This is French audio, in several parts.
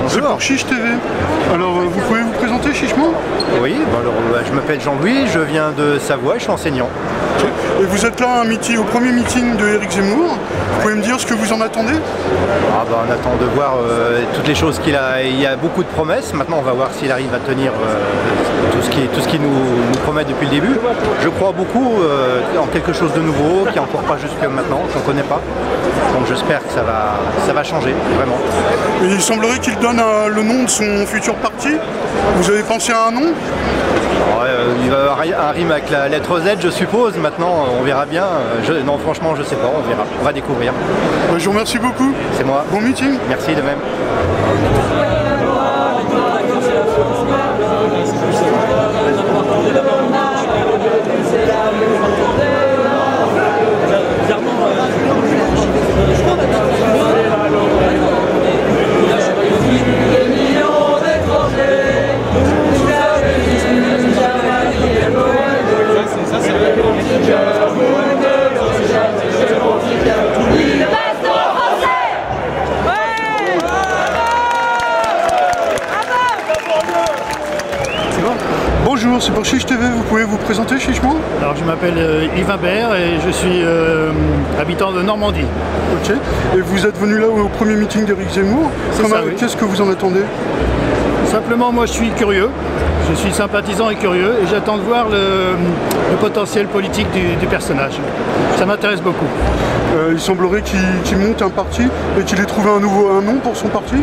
C'est pour Chiche TV. Alors, vous pouvez vous présenter chichement? Oui, alors, je m'appelle Jean-Louis, je viens de Savoie, je suis enseignant. Okay. Et vous êtes là au premier meeting de Éric Zemmour. Vous pouvez me dire ce que vous en attendez? On attend de voir toutes les choses qu'il a. Il y a beaucoup de promesses. Maintenant, on va voir s'il arrive à tenir tout ce qu'il nous promet depuis le début. Je crois beaucoup en quelque chose de nouveau, qui n'est encore pas jusqu'à maintenant, qu'on ne connaît pas. Donc j'espère que ça va changer, vraiment. Et il semblerait qu'il donne le nom de son futur parti. Vous avez pensé à un nom? Il va y avoir un rime avec la lettre Z, je suppose. Maintenant, on verra bien. Non, franchement, je sais pas, on verra. On va découvrir. Je vous remercie beaucoup. C'est moi. Bon meeting. Merci de même. Bonjour, c'est pour Chiche TV, vous pouvez vous présenter chichement? Alors je m'appelle Yves Imbert et je suis habitant de Normandie. Ok, et vous êtes venu là au premier meeting d'Éric Zemmour. Oui. Qu'est-ce que vous en attendez? Simplement moi je suis curieux, je suis sympathisant et curieux et j'attends de voir le potentiel politique du personnage. Ça m'intéresse beaucoup. Il semblerait qu'il monte un parti et qu'il ait trouvé un nom pour son parti.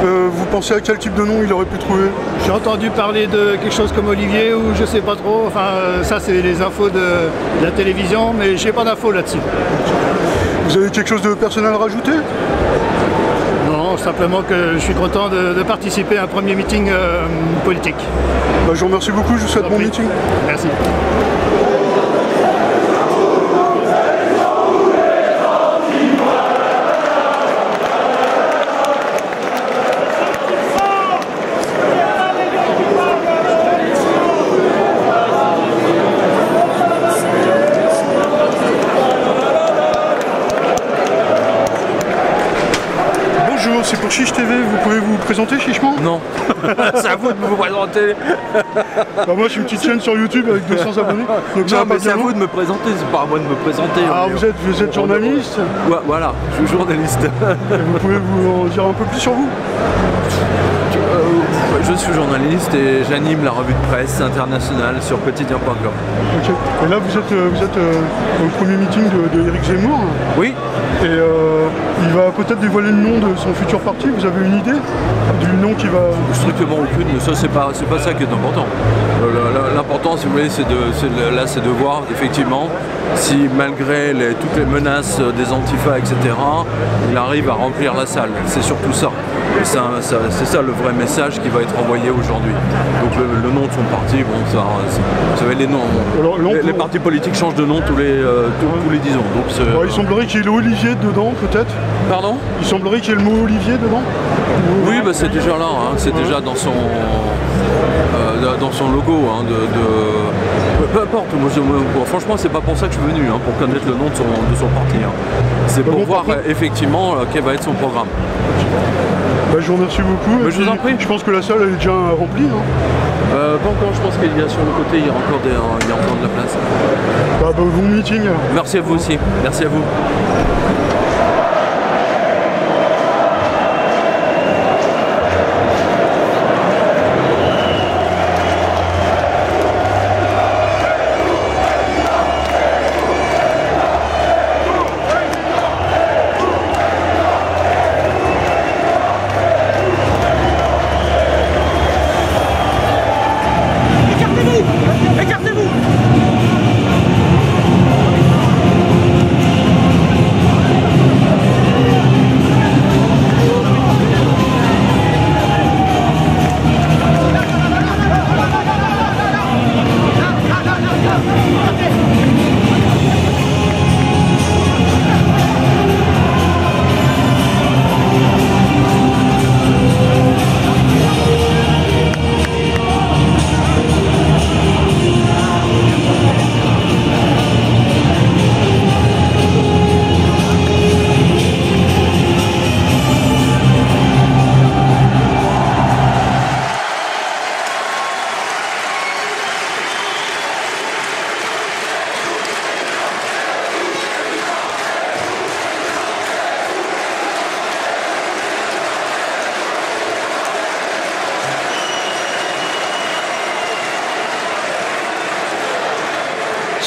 Vous pensez à quel type de nom il aurait pu trouver? J'ai entendu parler de quelque chose comme Olivier ou je sais pas trop, enfin ça c'est les infos de la télévision mais j'ai pas d'infos là-dessus. Vous avez quelque chose de personnel à rajouter? Non, simplement que je suis content de participer à un premier meeting politique. Je vous remercie beaucoup, je vous souhaite bon meeting. Merci. C'est pour Chiche TV, vous pouvez vous présenter chichement? Non, c'est à vous de vous présenter. Moi je suis une petite chaîne sur YouTube avec 200 abonnés. Donc non mais c'est à vous de me présenter, c'est pas à moi de me présenter. Ah vous êtes journaliste? Ouais, voilà, je suis journaliste. Et vous pouvez vous en dire un peu plus sur vous? Je suis journaliste et j'anime la revue de presse internationale sur quotidien.com. Ok. Et là vous êtes au premier meeting de Éric Zemmour. Oui. Et il va peut-être dévoiler le nom de son futur parti. Vous avez une idée du nom qui va... Strictement aucune, mais ça c'est pas ça qui est important. L'important, si vous voulez, c'est de voir effectivement si malgré toutes les menaces des antifas, etc., il arrive à remplir la salle. C'est surtout ça. C'est ça le vrai message qui va être envoyé aujourd'hui. Donc le nom de son parti, bon, vous savez, les noms. Alors, les partis politiques changent de nom tous les 10 ans. Donc il semblerait qu'il y ait Olivier dedans, peut-être. Pardon? Il semblerait qu'il y ait le mot Olivier dedans. Oui, c'est déjà là, hein. C'est déjà dans son logo. Hein, peu importe, franchement c'est pas pour ça que je suis venu, hein, pour connaître le nom de son parti. Hein. C'est pour voir effectivement quel va être son programme. Je vous remercie beaucoup. Je vous en prie. Je pense que la salle elle est déjà remplie. Hein. Pas encore, je pense qu'il y a sur le côté, il y a encore de la place. Bon meeting alors. Merci à vous aussi, merci à vous.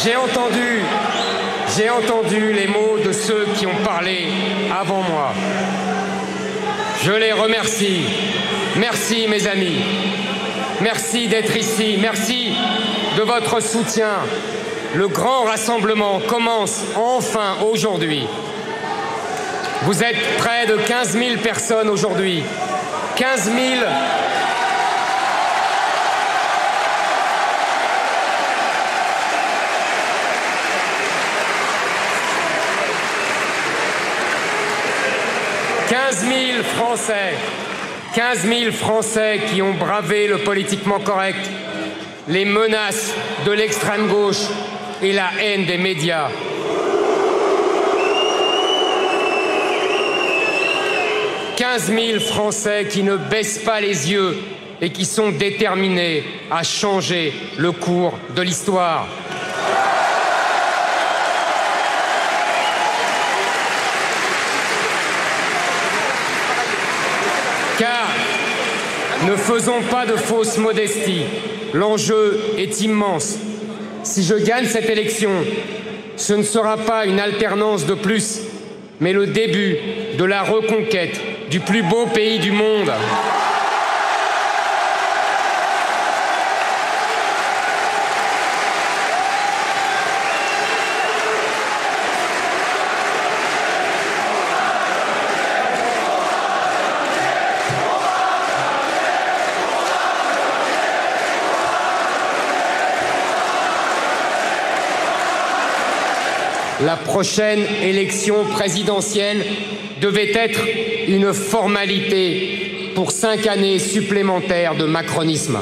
J'ai entendu les mots de ceux qui ont parlé avant moi. Je les remercie. Merci mes amis. Merci d'être ici. Merci de votre soutien. Le grand rassemblement commence enfin aujourd'hui. Vous êtes près de 15 000 personnes aujourd'hui. 15 000... Français, 15 000 Français qui ont bravé le politiquement correct, les menaces de l'extrême gauche et la haine des médias. « 15 000 Français qui ne baissent pas les yeux et qui sont déterminés à changer le cours de l'histoire. » Car, ne faisons pas de fausse modestie, l'enjeu est immense. Si je gagne cette élection, ce ne sera pas une alternance de plus, mais le début de la reconquête du plus beau pays du monde. La prochaine élection présidentielle devait être une formalité pour 5 années supplémentaires de macronisme.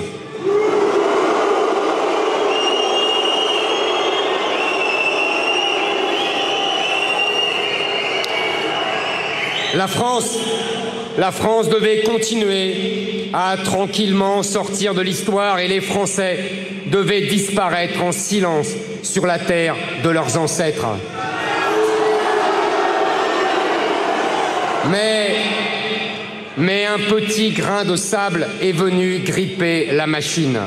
La France devait continuer à tranquillement sortir de l'histoire et les Français devaient disparaître en silence sur la terre de leurs ancêtres. Mais un petit grain de sable est venu gripper la machine.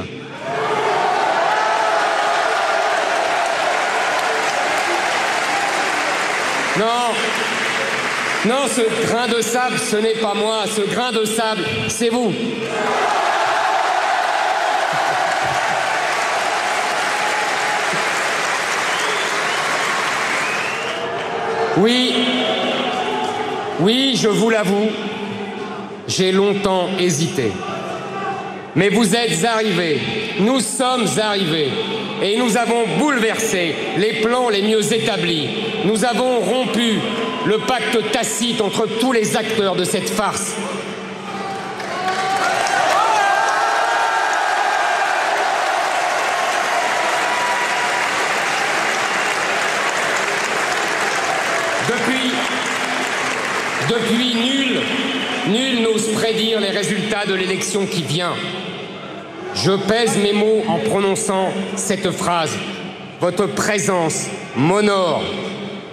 Non, ce grain de sable, ce n'est pas moi. Ce grain de sable, c'est vous. Oui, je vous l'avoue, j'ai longtemps hésité. Mais vous êtes arrivés, nous sommes arrivés, et nous avons bouleversé les plans les mieux établis. Nous avons rompu le pacte tacite entre tous les acteurs de cette farce. Depuis, nul n'ose prédire les résultats de l'élection qui vient. Je pèse mes mots en prononçant cette phrase. Votre présence m'honore.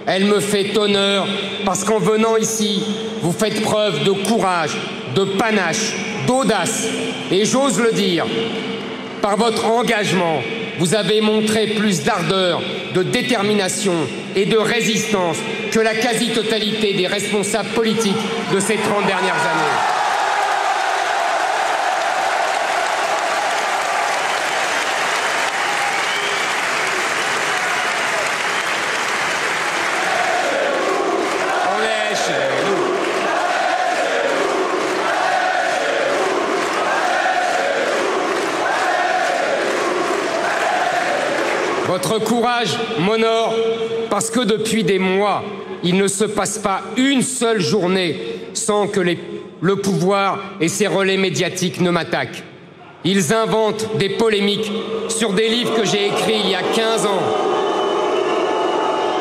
Elle me fait honneur parce qu'en venant ici, vous faites preuve de courage, de panache, d'audace. Et j'ose le dire, par votre engagement, vous avez montré plus d'ardeur, de détermination et de résistance que la quasi-totalité des responsables politiques de ces 30 dernières années. Votre courage m'honore parce que depuis des mois, il ne se passe pas une seule journée sans que le pouvoir et ses relais médiatiques ne m'attaquent. Ils inventent des polémiques sur des livres que j'ai écrits il y a 15 ans.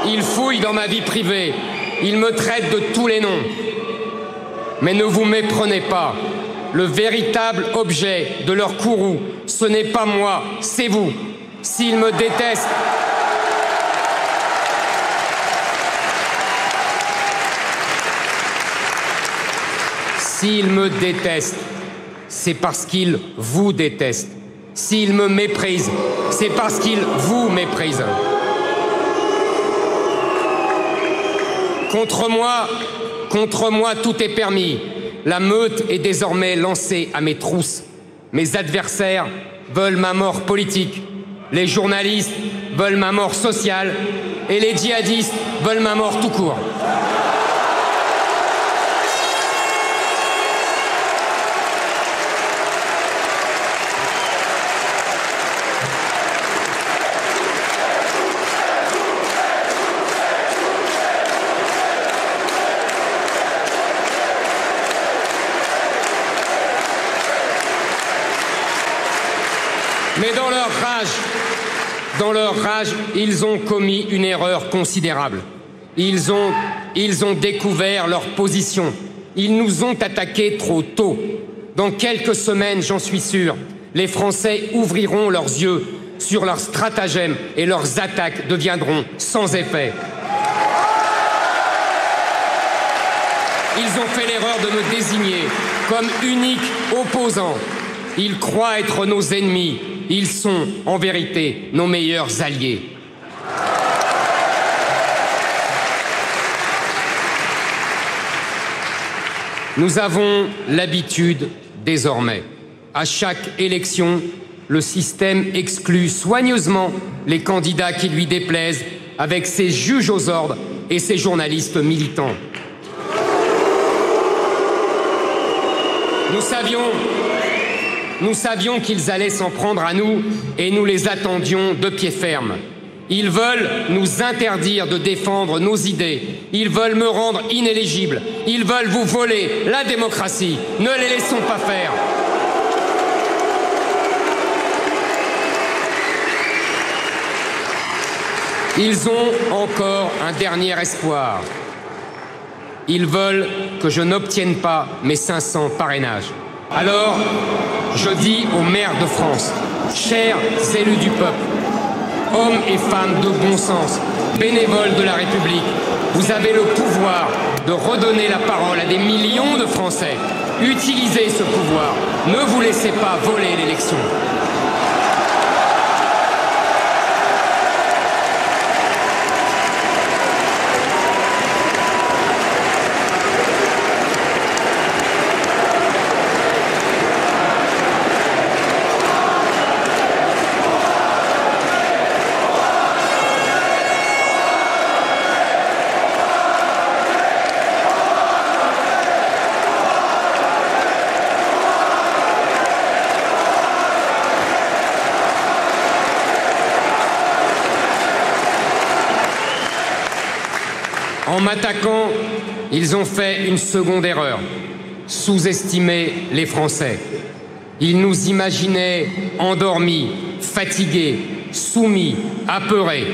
Ils fouillent dans ma vie privée. Ils me traitent de tous les noms. Mais ne vous méprenez pas. Le véritable objet de leur courroux, ce n'est pas moi, c'est vous. S'ils me détestent, c'est parce qu'ils vous détestent. S'ils me méprisent, c'est parce qu'ils vous méprisent. Contre moi, tout est permis. La meute est désormais lancée à mes trousses. Mes adversaires veulent ma mort politique. Les journalistes veulent ma mort sociale. Et les djihadistes veulent ma mort tout court. Mais dans leur rage, ils ont commis une erreur considérable. Ils ont découvert leur position. Ils nous ont attaqués trop tôt. Dans quelques semaines, j'en suis sûr, les Français ouvriront leurs yeux sur leurs stratagèmes et leurs attaques deviendront sans effet. Ils ont fait l'erreur de me désigner comme unique opposant. Ils croient être nos ennemis. Ils sont, en vérité, nos meilleurs alliés. Nous avons l'habitude, désormais. À chaque élection, le système exclut soigneusement les candidats qui lui déplaisent avec ses juges aux ordres et ses journalistes militants. Nous savions qu'ils allaient s'en prendre à nous et nous les attendions de pied ferme. Ils veulent nous interdire de défendre nos idées. Ils veulent me rendre inéligible. Ils veulent vous voler la démocratie. Ne les laissons pas faire. Ils ont encore un dernier espoir. Ils veulent que je n'obtienne pas mes 500 parrainages. Alors, je dis aux maires de France, chers élus du peuple, hommes et femmes de bon sens, bénévoles de la République, vous avez le pouvoir de redonner la parole à des millions de Français. Utilisez ce pouvoir. Ne vous laissez pas voler l'élection. En m'attaquant, ils ont fait une seconde erreur, sous-estimer les Français. Ils nous imaginaient endormis, fatigués, soumis, apeurés.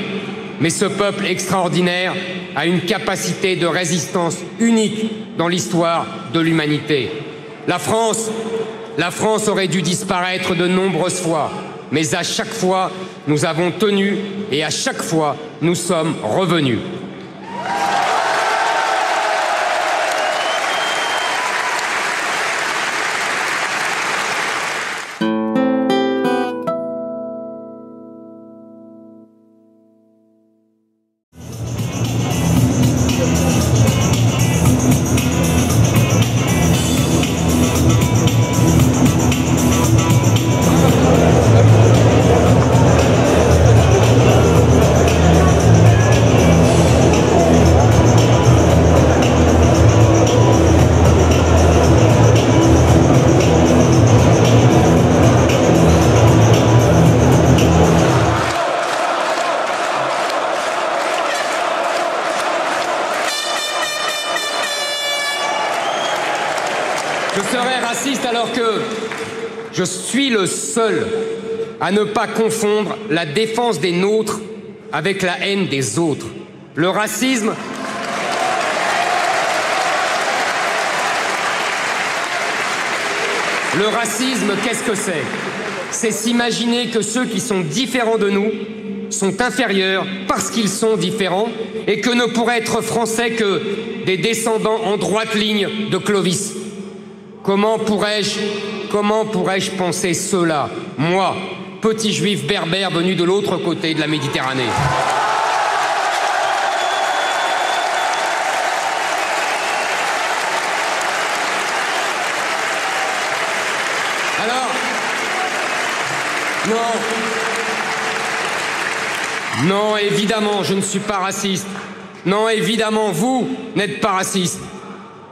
Mais ce peuple extraordinaire a une capacité de résistance unique dans l'histoire de l'humanité. La France aurait dû disparaître de nombreuses fois, mais à chaque fois, nous avons tenu et à chaque fois, nous sommes revenus. Je serais raciste alors que je suis le seul à ne pas confondre la défense des nôtres avec la haine des autres. Le racisme... Le racisme, qu'est-ce que c'est? C'est s'imaginer que ceux qui sont différents de nous sont inférieurs parce qu'ils sont différents et que ne pourraient être français que des descendants en droite ligne de Clovis. Comment pourrais-je penser cela, moi, petit juif berbère venu de l'autre côté de la Méditerranée? Non, évidemment, je ne suis pas raciste. Non, évidemment, vous n'êtes pas raciste.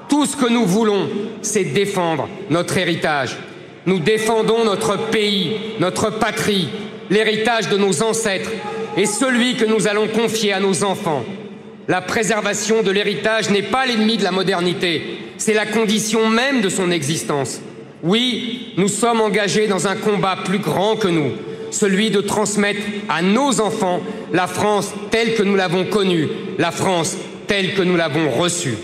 Tout ce que nous voulons, c'est défendre notre héritage. Nous défendons notre pays, notre patrie, l'héritage de nos ancêtres et celui que nous allons confier à nos enfants. La préservation de l'héritage n'est pas l'ennemi de la modernité, c'est la condition même de son existence. Oui, nous sommes engagés dans un combat plus grand que nous, celui de transmettre à nos enfants la France telle que nous l'avons connue, la France telle que nous l'avons reçue.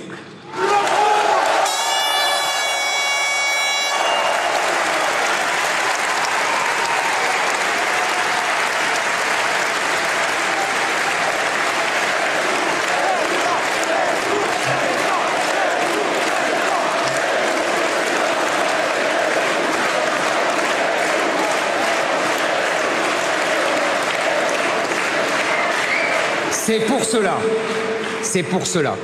C'est pour cela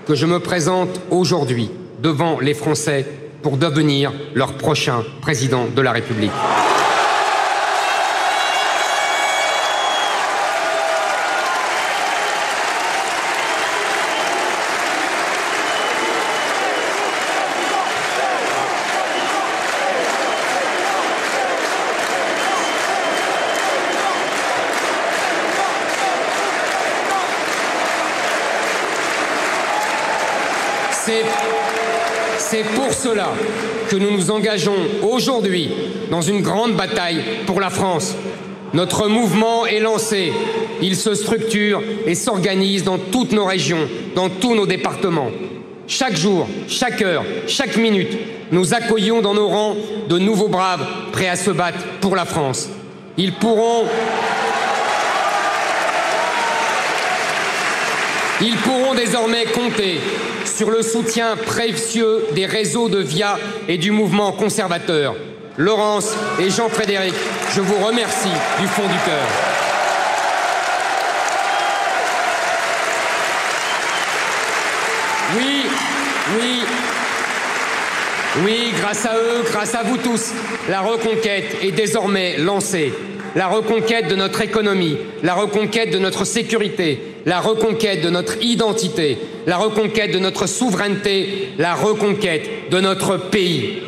que je me présente aujourd'hui devant les Français pour devenir leur prochain président de la République. C'est pour cela que nous nous engageons aujourd'hui dans une grande bataille pour la France. Notre mouvement est lancé, il se structure et s'organise dans toutes nos régions, dans tous nos départements. Chaque jour, chaque heure, chaque minute, nous accueillons dans nos rangs de nouveaux braves prêts à se battre pour la France. Ils pourront désormais compter sur le soutien précieux des réseaux de VIA et du mouvement conservateur. Laurence et Jean-Frédéric, je vous remercie du fond du cœur. Oui, grâce à eux, grâce à vous tous, la reconquête est désormais lancée. La reconquête de notre économie, la reconquête de notre sécurité, la reconquête de notre identité, la reconquête de notre souveraineté, la reconquête de notre pays.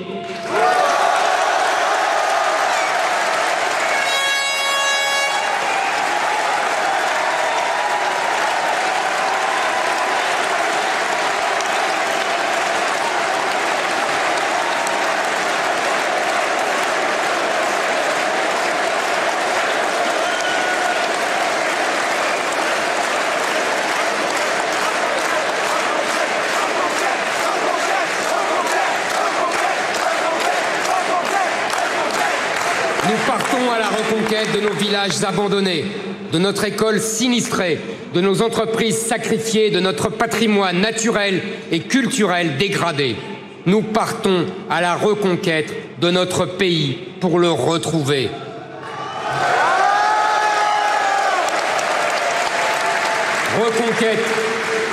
De nos villages abandonnés, de notre école sinistrée, de nos entreprises sacrifiées, de notre patrimoine naturel et culturel dégradé. Nous partons à la reconquête de notre pays pour le retrouver. Reconquête,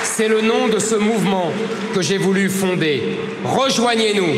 c'est le nom de ce mouvement que j'ai voulu fonder. Rejoignez-nous.